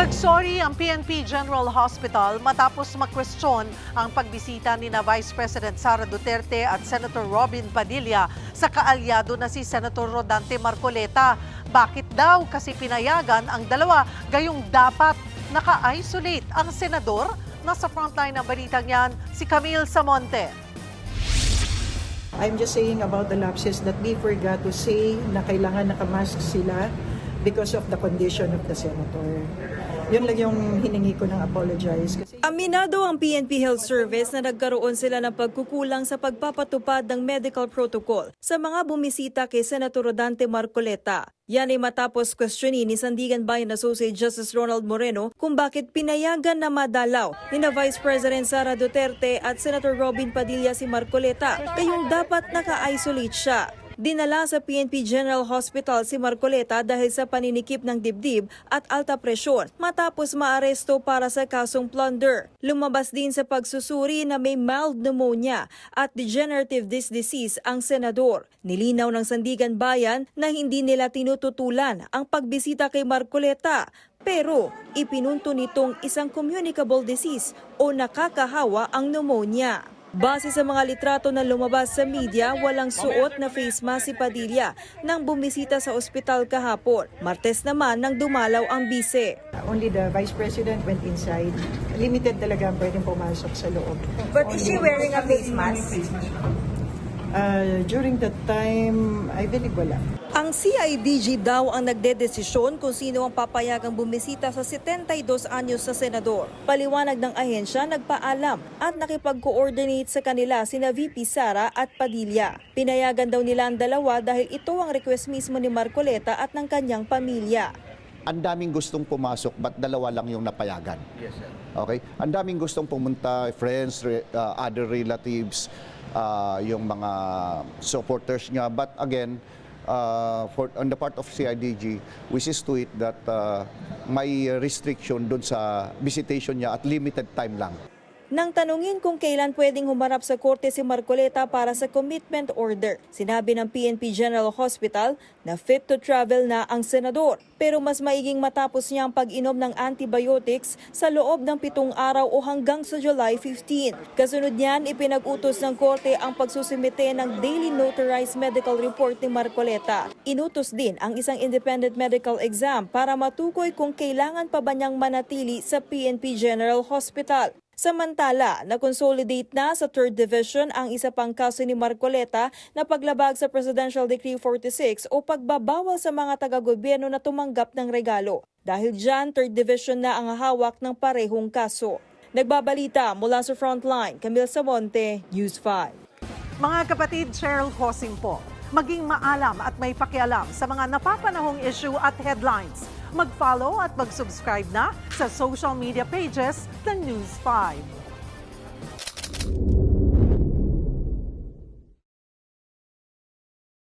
Nagsorry ang PNP General Hospital matapos makwestiyon ang pagbisita ni na Vice President Sara Duterte at Senator Robin Padilla sa kaalyado na si Senator Rodante Marcoleta. Bakit daw kasi pinayagan ang dalawa gayong dapat naka-isolate ang senador? Nasa frontline ng balitang yan, si Camille Samonte. I'm just saying about the lapses that we forgot to say na kailangan nakamask sila because of the condition of the senator. Yun lang yung hiningi ko ng apologize. Aminado ang PNP Health Service na nagkaroon sila ng pagkukulang sa pagpapatupad ng medical protocol sa mga bumisita kay Senator Rodante Marcoleta. Yan ay matapos questionin ni Sandigan Bayan Associate Justice Ronald Moreno kung bakit pinayagan na madalaw ni na Vice President Sara Duterte at Senator Robin Padilla si Marcoleta, kayong dapat naka-isolate siya. Dinala sa PNP General Hospital si Marcoleta dahil sa paninikip ng dibdib at alta presyon matapos maaresto para sa kasong plunder. Lumabas din sa pagsusuri na may mild pneumonia at degenerative disc disease ang senador. Nilinaw ng Sandigan Bayan na hindi nila tinututulan ang pagbisita kay Marcoleta, pero ipinunto nitong isang communicable disease o nakakahawa ang pneumonia. Base sa mga litrato na lumabas sa media, walang suot na face mask si Padilla nang bumisita sa ospital kahapon. Martes naman nang dumalaw ang bise. Only the Vice President went inside. Limited talaga ang pwedeng pumasok sa loob. But is she wearing a face mask? During that time, I believe wala. Ang CIDG daw ang nagdedesisyon kung sino ang papayagang bumisita sa 72 anyos sa senador. Paliwanag ng ahensya, nagpaalam at nakipag-coordinate sa kanila sina VP Sara at Padilla. Pinayagan daw nila ang dalawa dahil ito ang request mismo ni Marcoleta at ng kanyang pamilya. Ang daming gustong pumasok, but dalawa lang yung napayagan. Yes, sir. Okay? Ang daming gustong pumunta, friends, other relatives, yung mga supporters niya. But again, on the part of CIDG, we see to it that may restriction dun sa visitation niya at limited time lang. Nang tanungin kung kailan pwedeng humarap sa korte si Marcoleta para sa commitment order, sinabi ng PNP General Hospital na fit to travel na ang senador. Pero mas maiging matapos niya ang pag-inom ng antibiotics sa loob ng 7 araw o hanggang sa July 15. Kasunod niyan, ipinag-utos ng korte ang pagsusumite ng daily notarized medical report ni Marcoleta. Inutos din ang isang independent medical exam para matukoy kung kailangan pa ba niyang manatili sa PNP General Hospital. Samantala, na-consolidate na sa 3rd Division ang isa pang kaso ni Marcoleta na paglabag sa Presidential Decree 46 o pagbabawal sa mga taga-gobyerno na tumanggap ng regalo. Dahil dyan, 3rd Division na ang hawak ng parehong kaso. Nagbabalita mula sa Frontline, Camille Samonte, News 5. Mga kapatid, Cheryl Hosing po. Maging maalam at may pakialam sa mga napapanahong issue at headlines. Mag-follow at mag-subscribe na sa social media pages ng News 5.